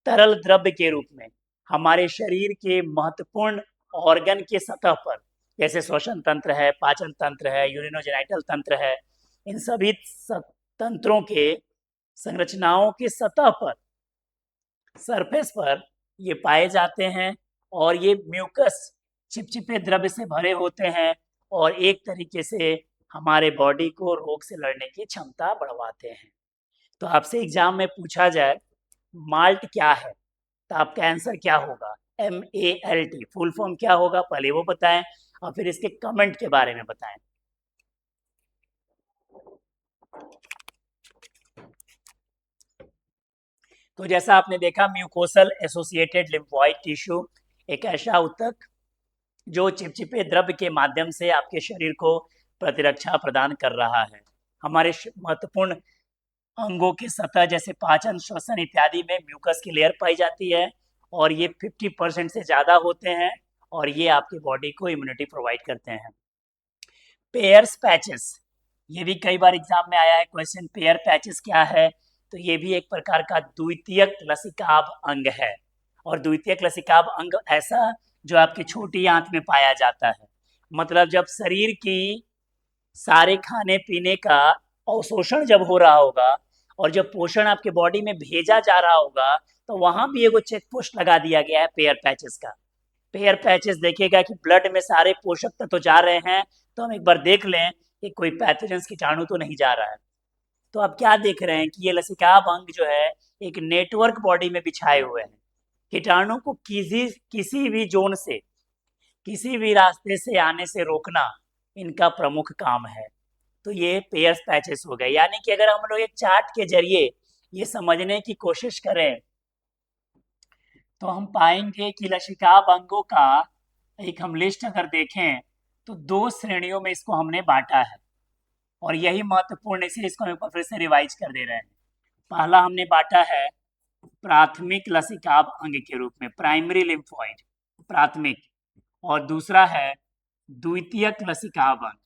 तरल द्रव्य के रूप में। हमारे शरीर के महत्वपूर्ण ऑर्गन के सतह पर, जैसे श्वसन तंत्र है, पाचन तंत्र है, यूरिनोजेनाइटल तंत्र है, इन सभी तंत्रों के संरचनाओं के सतह पर, सरफेस पर ये पाए जाते हैं और ये म्यूकस चिपचिपे द्रव्य से भरे होते हैं और एक तरीके से हमारे बॉडी को रोग से लड़ने की क्षमता बढ़वाते हैं। तो आपसे एग्जाम में पूछा जाए माल्ट क्या है तो आपका आंसर क्या होगा, MALT। फुल फॉर्म क्या होगा पहले वो बताएं और फिर इसके कमेंट के बारे में बताएं। तो जैसा आपने देखा, म्यूकोसल एसोसिएटेड लिम्फोइड टिश्यू एक ऐसा ऊतक जो चिपचिपे द्रव्य के माध्यम से आपके शरीर को प्रतिरक्षा प्रदान कर रहा है। हमारे महत्वपूर्ण अंगों की सतह जैसे पाचन, श्वसन इत्यादि में म्यूकस की लेयर पाई जाती है और ये 50% से ज़्यादा होते हैं और ये आपकी बॉडी को इम्यूनिटी प्रोवाइड करते हैं। पेयर्स पैचेस, ये भी कई बार एग्जाम में आया है क्वेश्चन, पेयर पैचेस क्या है, तो ये भी एक प्रकार का द्वितीयक लसिकाभ अंग है। और द्वितीयक लसिकाभ अंग ऐसा जो आपकी छोटी आंत में पाया जाता है। मतलब जब शरीर की सारे खाने पीने का अवशोषण जब हो रहा होगा और जब पोषण आपके बॉडी में भेजा जा रहा होगा तो वहां भी एगो चेक पोस्ट लगा दिया गया है पेयर पैचेस का। पेयर पैचेस देखेगा कि ब्लड में सारे पोषक तत्व तो जा रहे हैं, तो हम एक बार देख लें कि कोई पैथोजेंस कीटाणु तो नहीं जा रहा है। तो आप क्या देख रहे हैं कि ये लसिकाभ अंग जो है एक नेटवर्क बॉडी में बिछाए हुए हैं। कीटाणु को किसी भी जोन से, किसी भी रास्ते से आने से रोकना इनका प्रमुख काम है। तो ये पेयर्स पैचेस हो गए। यानी कि अगर हम लोग एक चार्ट के जरिए ये समझने की कोशिश करें तो हम पाएंगे कि लसिकाभ अंगों का एक हम लिस्ट अगर देखें तो 2 श्रेणियों में इसको हमने बांटा है और यही महत्वपूर्ण, इसलिए इसको हम एक बार फिर से रिवाइज कर दे रहे हैं। पहला हमने बांटा है प्राथमिक लसिकाभ अंग के रूप में, प्राइमरी लिम्फोइड, प्राथमिक, और दूसरा है द्वितीयक लसिकाभ अंग,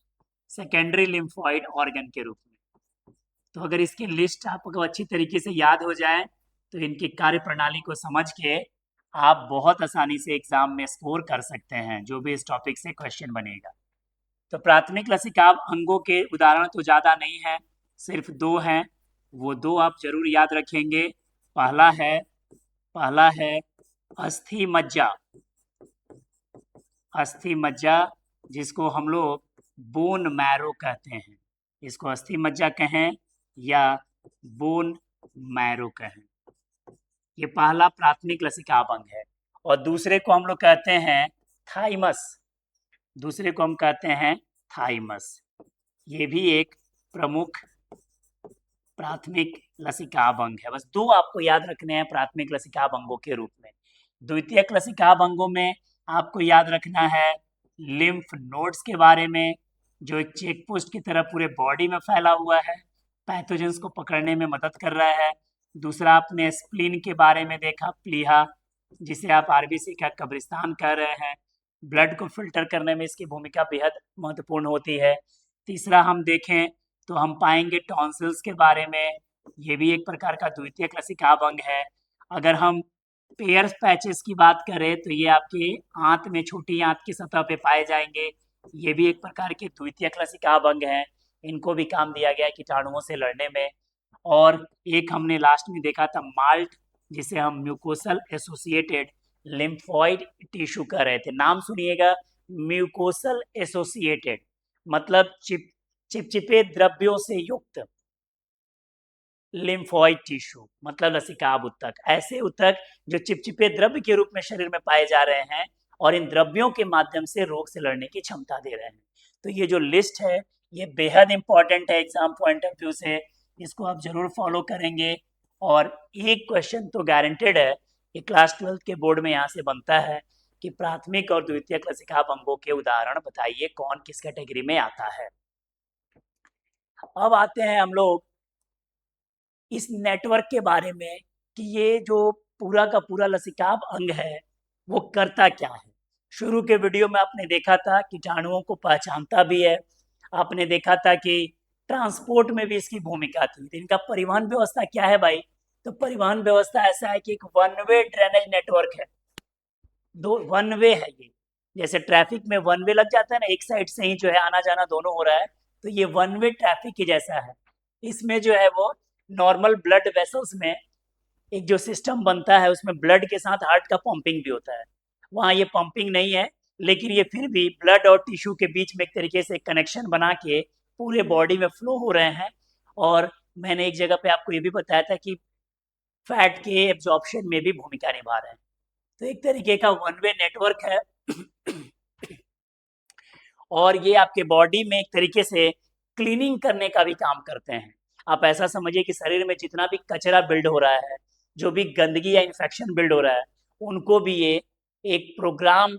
सेकेंडरी लिम्फोइड ऑर्गन के रूप में। तो अगर इसकी लिस्ट आपको अच्छी तरीके से याद हो जाए तो इनकी कार्य प्रणाली को समझ के आप बहुत आसानी से एग्जाम में स्कोर कर सकते हैं जो भी इस टॉपिक से क्वेश्चन बनेगा। तो प्राथमिक लसिकाभ अंगों के उदाहरण तो ज़्यादा नहीं है, सिर्फ 2 हैं, वो 2 आप जरूर याद रखेंगे। पहला है अस्थि मज्जा, अस्थि मज्जा जिसको हम लोग बोन मैरो कहते हैं, इसको अस्थि मज्जा कहें या बोन मैरो कहें। ये पहला प्राथमिक लसिकाभ अंग है। और दूसरे को हम लोग कहते हैं थाइमस, दूसरे को हम कहते हैं थाइमस। ये भी एक प्रमुख प्राथमिक लसिकाभ अंग है। बस 2 आपको याद रखने हैं प्राथमिक लसिकाभ अंगों के रूप में। द्वितीयक लसिकाभ अंगों में आपको याद रखना है लिम्फ नोड्स के बारे में, जो एक चेक पोस्ट की तरह पूरे बॉडी में फैला हुआ है, पैथोजेंस को पकड़ने में मदद कर रहा है। दूसरा आपने स्प्लीन के बारे में देखा, प्लीहा, जिसे आप आरबीसी का कब्रिस्तान कह रहे हैं, ब्लड को फिल्टर करने में इसकी भूमिका बेहद महत्वपूर्ण होती है। तीसरा हम देखें तो हम पाएंगे टॉन्सिल्स के बारे में, ये भी एक प्रकार का द्वितीयक लसिकाभ अंग है। अगर हम पेयर्स पैचेस की बात करें तो ये आपकी आंत में, छोटी आंत की सतह पे पाए जाएंगे, ये भी एक प्रकार के द्वितीयक लसिकाभ अंग हैं। इनको भी काम दिया गया है कीटाणुओं से लड़ने में। और एक हमने लास्ट में देखा था माल्ट, जिसे हम म्यूकोसल एसोसिएटेड लिम्फोइड टिश्यू कह रहे थे। नाम सुनिएगा, म्यूकोसल एसोसिएटेड मतलब चिपचिपे द्रव्यों से युक्त, लिम्फोइड टिश्यू मतलब लसिकाभ ऊतक, ऐसे ऊतक जो चिपचिपे द्रव्य के रूप में शरीर में पाए जा रहे हैं और इन द्रव्यों के माध्यम से रोग से लड़ने की क्षमता दे रहे हैं। तो ये जो लिस्ट है ये बेहद इंपॉर्टेंट है एग्जाम पॉइंट ऑफ व्यू से, इसको आप जरूर फॉलो करेंगे। और एक क्वेश्चन तो गारंटेड है कि क्लास 12 के बोर्ड में यहाँ से बनता है कि प्राथमिक और द्वितीयक लसिकाभ अंगों के उदाहरण बताइए, कौन किस कैटेगरी में आता है। अब आते हैं हम लोग इस नेटवर्क के बारे में कि ये जो पूरा का पूरा लसिकाभ अंग है वो करता क्या है। शुरू के वीडियो में आपने देखा था कीटाणुओं को पहचानता भी है, आपने देखा था कि ट्रांसपोर्ट में भी इसकी भूमिका थी। तो इनका परिवहन व्यवस्था क्या है भाई, तो परिवहन व्यवस्था ऐसा है कि एक वन वे ड्रेनेज नेटवर्क है, दो वन वे है ये। जैसे ट्रैफिक में वन वे लग जाता है ना, एक साइड से ही जो है आना जाना दोनों हो रहा है, तो ये वन वे ट्रैफिक के जैसा है। इसमें जो है वो नॉर्मल ब्लड वेसल्स में एक जो सिस्टम बनता है उसमें ब्लड के साथ हार्ट का पंपिंग भी होता है। वहाँ ये पंपिंग नहीं है, लेकिन ये फिर भी ब्लड और टिश्यू के बीच में एक तरीके से कनेक्शन बना के पूरे बॉडी में फ्लो हो रहे हैं। और मैंने एक जगह पे आपको ये भी बताया था कि फैट के एब्जॉर्प्शन में भी भूमिका निभा रहे हैं। तो एक तरीके का वन वे नेटवर्क है और ये आपके बॉडी में एक तरीके से क्लीनिंग करने का भी काम करते हैं। आप ऐसा समझिए कि शरीर में जितना भी कचरा बिल्ड हो रहा है, जो भी गंदगी या इन्फेक्शन बिल्ड हो रहा है, उनको भी ये एक प्रोग्राम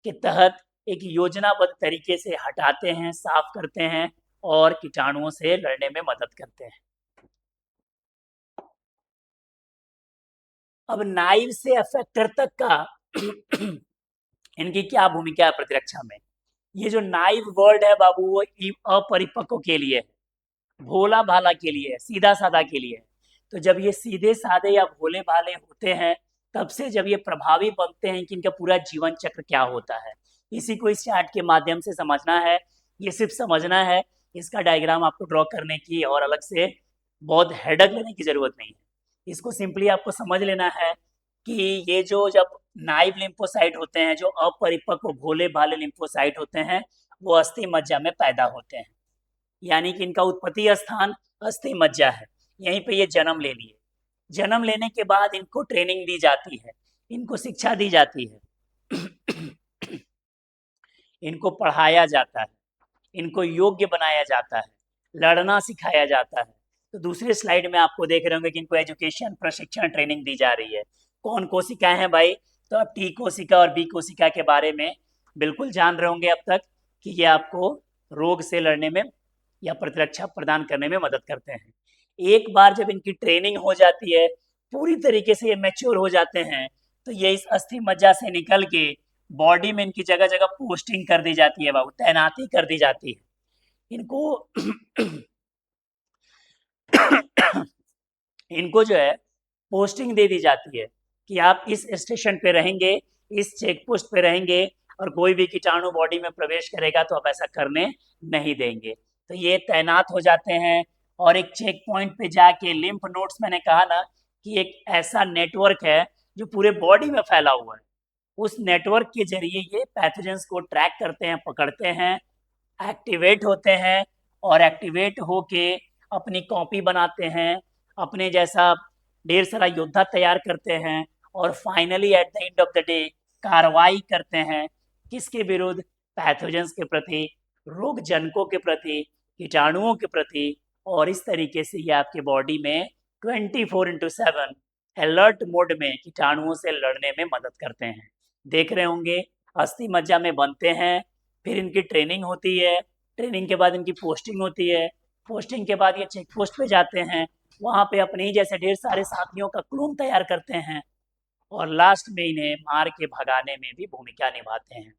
के तहत एक योजनाबद्ध तरीके से हटाते हैं, साफ करते हैं और कीटाणुओं से लड़ने में मदद करते हैं। अब नाइव से अफेक्टर तक का इनकी क्या भूमिका है प्रतिरक्षा में। ये जो नाइव वर्ड है बाबू वो अपरिपक्व के लिए है, भोला भाला के लिए है, सीधा साधा के लिए है। तो जब ये सीधे साधे या भोले भाले होते हैं तब से जब ये प्रभावी बनते हैं कि इनका पूरा जीवन चक्र क्या होता है, इसी को इस चार्ट के माध्यम से समझना है। ये सिर्फ समझना है, इसका डायग्राम आपको ड्रॉ करने की और अलग से बहुत हेडक लेने की जरूरत नहीं है। इसको सिंपली आपको समझ लेना है कि ये जो जब नाइव लिम्फोसाइट होते हैं, जो अपरिपक्व भोले भाले लिम्फोसाइट होते हैं, वो अस्थि मज्जा में पैदा होते हैं, यानी कि इनका उत्पत्ति स्थान अस्थि मज्जा है। यहीं पे ये जन्म ले लिए। जन्म लेने के बाद इनको ट्रेनिंग दी जाती है, इनको शिक्षा दी जाती है इनको पढ़ाया जाता है, इनको योग्य बनाया जाता है, लड़ना सिखाया जाता है। तो दूसरे स्लाइड में आपको देख रहे होंगे कि इनको एजुकेशन प्रशिक्षण ट्रेनिंग दी जा रही है। कौन कोशिकाएं हैं भाई, तो आप टी कोशिका और बी कोशिका के बारे में बिल्कुल जान रहे होंगे अब तक कि ये आपको रोग से लड़ने में या प्रतिरक्षा प्रदान करने में मदद करते हैं। एक बार जब इनकी ट्रेनिंग हो जाती है, पूरी तरीके से ये मैच्योर हो जाते हैं, तो ये इस अस्थि मज्जा से निकल के बॉडी में इनकी जगह जगह पोस्टिंग कर दी जाती है बाबू, तैनाती कर दी जाती है इनको इनको जो है पोस्टिंग दे दी जाती है कि आप इस स्टेशन पे रहेंगे, इस चेक पोस्ट पे रहेंगे और कोई भी कीटाणु बॉडी में प्रवेश करेगा तो आप ऐसा करने नहीं देंगे। तो ये तैनात हो जाते हैं और एक चेक पॉइंट पे जाके लिम्फ नोड्स, मैंने कहा ना कि एक ऐसा नेटवर्क है जो पूरे बॉडी में फैला हुआ है, उस नेटवर्क के जरिए ये पैथोजेंस को ट्रैक करते हैं, पकड़ते हैं, एक्टिवेट होते हैं और एक्टिवेट होके अपनी कॉपी बनाते हैं, अपने जैसा ढेर सारा योद्धा तैयार करते हैं और finally at the end of the day कार्रवाई करते हैं किसके विरुद्ध, पैथोजेंस के प्रति, रोग जनकों के प्रति, कीटाणुओं के प्रति। और इस तरीके से ये आपके बॉडी में 24/7 अलर्ट मोड में कीटाणुओं से लड़ने में मदद करते हैं। देख रहे होंगे अस्थि मज्जा में बनते हैं, फिर इनकी ट्रेनिंग होती है, ट्रेनिंग के बाद इनकी पोस्टिंग होती है, पोस्टिंग के बाद ये चेक पोस्ट पे जाते हैं, वहाँ पे अपने ही जैसे ढेर सारे साथियों का क्लून तैयार करते हैं और लास्ट में इन्हें मार के भगाने में भी भूमिका निभाते हैं।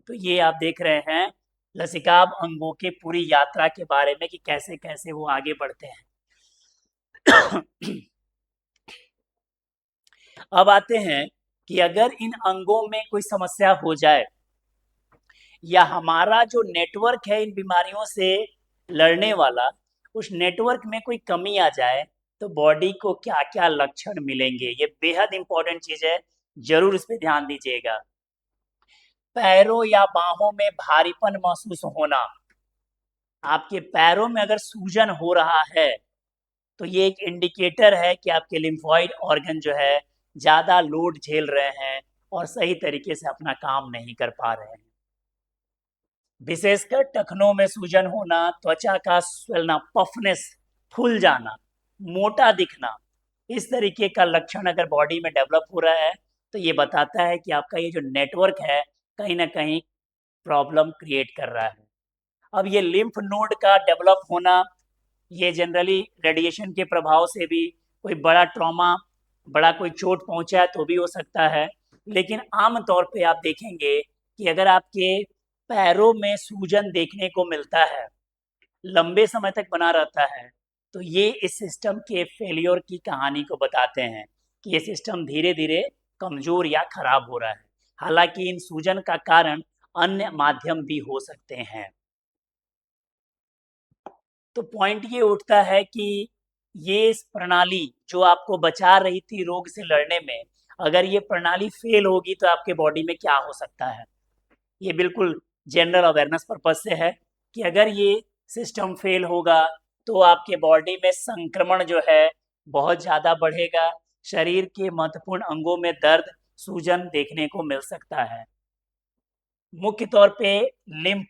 तो ये आप देख रहे हैं लसिकाभ अंगों की पूरी यात्रा के बारे में कि कैसे कैसे वो आगे बढ़ते हैं। अब आते हैं कि अगर इन अंगों में कोई समस्या हो जाए या हमारा जो नेटवर्क है इन बीमारियों से लड़ने वाला, उस नेटवर्क में कोई कमी आ जाए तो बॉडी को क्या क्या लक्षण मिलेंगे, ये बेहद इंपॉर्टेंट चीज है, जरूर इस पे ध्यान दीजिएगा। पैरों या बाहों में भारीपन महसूस होना, आपके पैरों में अगर सूजन हो रहा है तो ये एक इंडिकेटर है कि आपके लिम्फॉइड ऑर्गन जो है ज़्यादा लोड झेल रहे हैं और सही तरीके से अपना काम नहीं कर पा रहे हैं। विशेषकर टखनों में सूजन होना, त्वचा का स्वेलना, पफनेस, फूल जाना, मोटा दिखना, इस तरीके का लक्षण अगर बॉडी में डेवलप हो रहा है तो ये बताता है कि आपका ये जो नेटवर्क है कहीं ना कहीं प्रॉब्लम क्रिएट कर रहा है। अब ये लिम्फ नोड का डेवलप होना, ये जनरली रेडिएशन के प्रभाव से भी, कोई बड़ा ट्रॉमा, बड़ा कोई चोट पहुंचा है तो भी हो सकता है। लेकिन आम तौर पे आप देखेंगे कि अगर आपके पैरों में सूजन देखने को मिलता है, लंबे समय तक बना रहता है, तो ये इस सिस्टम के फेलियर की कहानी को बताते हैं कि ये सिस्टम धीरे धीरे कमजोर या खराब हो रहा है। हालांकि इन सूजन का कारण अन्य माध्यम भी हो सकते हैं। तो पॉइंट ये उठता है कि ये प्रणाली जो आपको बचा रही थी रोग से लड़ने में, अगर ये प्रणाली फेल होगी तो आपके बॉडी में क्या हो सकता है। ये बिल्कुल जनरल अवेयरनेस पर्पज से है कि अगर ये सिस्टम फेल होगा तो आपके बॉडी में संक्रमण जो है बहुत ज़्यादा बढ़ेगा, शरीर के महत्वपूर्ण अंगों में दर्द, सूजन देखने को मिल सकता है। मुख्य तौर पे लिम्फ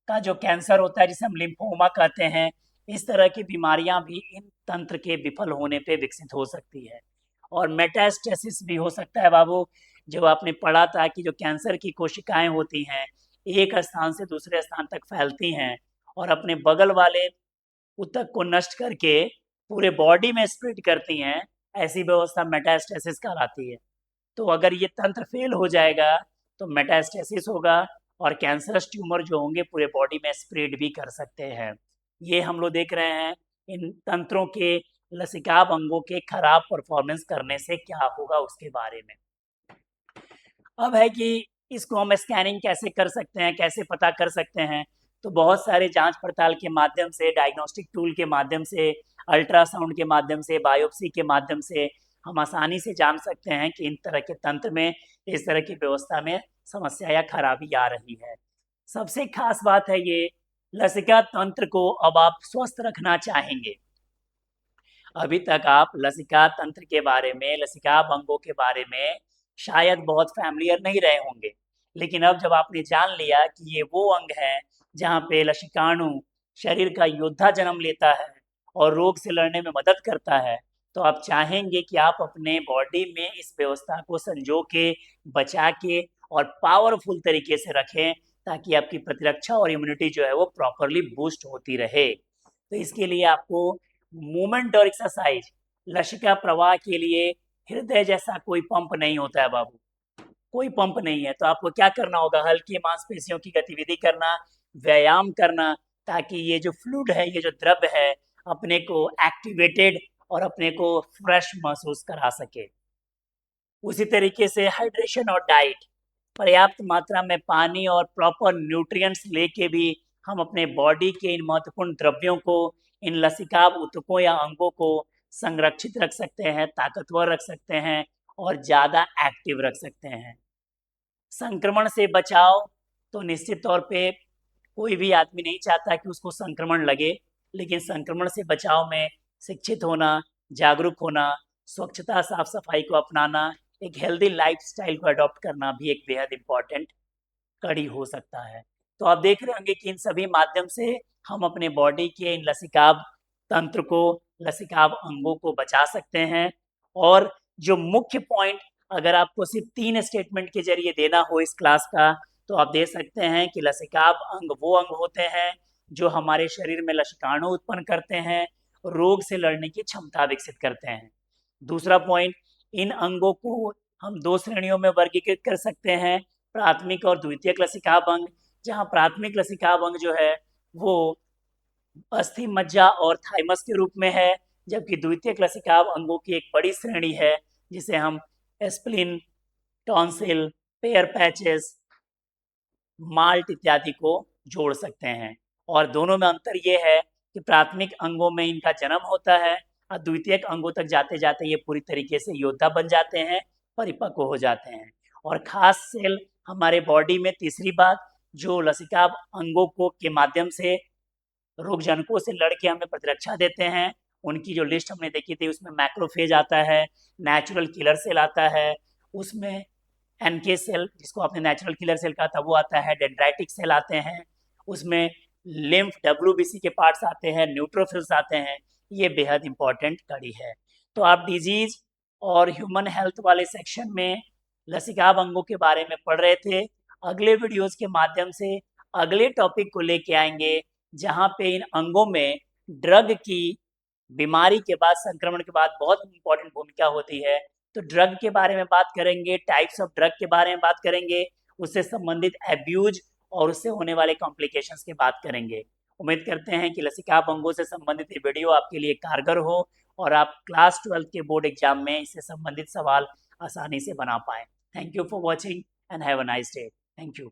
का जो कैंसर होता है जिसे हम लिम्फोमा कहते हैं, इस तरह की बीमारियां भी इन तंत्र के विफल होने पे विकसित हो सकती है। और मेटास्टेसिस भी हो सकता है बाबू, जो आपने पढ़ा था कि जो कैंसर की कोशिकाएं होती हैं एक स्थान से दूसरे स्थान तक फैलती हैं और अपने बगल वाले ऊतक को नष्ट करके पूरे बॉडी में स्प्रेड करती हैं, ऐसी व्यवस्था मेटास्टेसिस कहलाती है। तो अगर ये तंत्र फेल हो जाएगा तो मेटास्टेसिस होगा और कैंसरस ट्यूमर जो होंगे पूरे बॉडी में स्प्रेड भी कर सकते हैं। ये हम लोग देख रहे हैं इन तंत्रों के लसिकाब अंगों के खराब परफॉर्मेंस करने से क्या होगा उसके बारे में। अब है कि इसको हम स्कैनिंग कैसे कर सकते हैं, कैसे पता कर सकते हैं। तो बहुत सारे जांच पड़ताल के माध्यम से, डायग्नोस्टिक टूल के माध्यम से, अल्ट्रासाउंड के माध्यम से, बायोप्सी के माध्यम से हम आसानी से जान सकते हैं कि इन तरह के तंत्र में, इस तरह की व्यवस्था में समस्या या खराबी आ रही है। सबसे खास बात है ये लसिका तंत्र को अब आप स्वस्थ रखना चाहेंगे। अभी तक आप लसिका तंत्र के बारे में, लसिका अंगों के बारे में शायद बहुत फैमिलियर नहीं रहे होंगे, लेकिन अब जब आपने जान लिया कि ये वो अंग है जहाँ पे लसिकाणु शरीर का योद्धा जन्म लेता है और रोग से लड़ने में मदद करता है, तो आप चाहेंगे कि आप अपने बॉडी में इस व्यवस्था को संजो के, बचा के और पावरफुल तरीके से रखें ताकि आपकी प्रतिरक्षा और इम्यूनिटी जो है वो प्रॉपरली बूस्ट होती रहे। तो इसके लिए आपको मूवमेंट और एक्सरसाइज, लसिका प्रवाह के लिए हृदय जैसा कोई पंप नहीं होता है बाबू, कोई पंप नहीं है। तो आपको क्या करना होगा, हल्की मांसपेशियों की गतिविधि करना, व्यायाम करना, ताकि ये जो फ्लूइड है, ये जो द्रव्य है, अपने को एक्टिवेटेड और अपने को फ्रेश महसूस करा सके। उसी तरीके से हाइड्रेशन और डाइट, पर्याप्त मात्रा में पानी और प्रॉपर न्यूट्रिएंट्स लेके भी हम अपने बॉडी के इन महत्वपूर्ण द्रव्यों को, इन लसिकाब ऊतकों या अंगों को संरक्षित रख सकते हैं, ताकतवर रख सकते हैं और ज़्यादा एक्टिव रख सकते हैं। संक्रमण से बचाव, तो निश्चित तौर पे कोई भी आदमी नहीं चाहता कि उसको संक्रमण लगे, लेकिन संक्रमण से बचाव में शिक्षित होना, जागरूक होना, स्वच्छता साफ सफाई को अपनाना, एक हेल्दी लाइफस्टाइल को अडॉप्ट करना भी एक बेहद इम्पॉर्टेंट कड़ी हो सकता है। तो आप देख रहे होंगे कि इन सभी माध्यम से हम अपने बॉडी के इन लसिकाब तंत्र को, लसिकाब अंगों को बचा सकते हैं। और जो मुख्य पॉइंट अगर आपको सिर्फ 3 स्टेटमेंट के जरिए देना हो इस क्लास का, तो आप दे सकते हैं कि लसिकाब अंग वो अंग होते हैं जो हमारे शरीर में लसिकाणु उत्पन्न करते हैं, रोग से लड़ने की क्षमता विकसित करते हैं। दूसरा पॉइंट, इन अंगों को हम 2 श्रेणियों में वर्गीकृत कर सकते हैं, प्राथमिक और द्वितीयक लसिकाब अंग। जहाँ प्राथमिक लसिकाब अंग जो है वो अस्थि मज्जा और थाइमस के रूप में है, जबकि द्वितीयक लसिकाब अंगों की एक बड़ी श्रेणी है जिसे हम spleen, tonsil, pair patches, malt इत्यादि को जोड़ सकते हैं। और दोनों में अंतर ये है कि प्राथमिक अंगों में इनका जन्म होता है और द्वितीयक अंगों तक जाते जाते ये पूरी तरीके से योद्धा बन जाते हैं, परिपक्व हो जाते हैं। और खास सेल हमारे बॉडी में, तीसरी बात, जो लसिकाब अंगों को के माध्यम से रोगजनकों से लड़के हमें प्रतिरक्षा देते हैं, उनकी जो लिस्ट हमने देखी थी उसमें मैक्रोफेज आता है, नेचुरल किलर सेल आता है, उसमें एनके सेल जिसको आपने नेचुरल किलर सेल कहा था वो आता है, डेंड्राइटिक सेल आते हैं, उसमें लिम्फ डब्ल्यूबीसी के पार्ट्स आते हैं, न्यूट्रोफिल्स आते हैं। ये बेहद इंपॉर्टेंट कड़ी है। तो आप डिजीज और ह्यूमन हेल्थ वाले सेक्शन में लसीकाब अंगों के बारे में पढ़ रहे थे। अगले वीडियोस के माध्यम से अगले टॉपिक को लेके आएंगे जहाँ पे इन अंगों में ड्रग की बीमारी के बाद, संक्रमण के बाद बहुत इंपॉर्टेंट भूमिका होती है। तो ड्रग के बारे में बात करेंगे, टाइप्स ऑफ ड्रग के बारे में बात करेंगे, उससे संबंधित एब्यूज और उससे होने वाले कॉम्प्लिकेशंस की बात करेंगे। उम्मीद करते हैं कि लसीकाब अंगों से संबंधित ये वीडियो आपके लिए कारगर हो और आप क्लास 12 के बोर्ड एग्जाम में इससे संबंधित सवाल आसानी से बना पाएं। Thank you for watching and have a nice day. Thank you.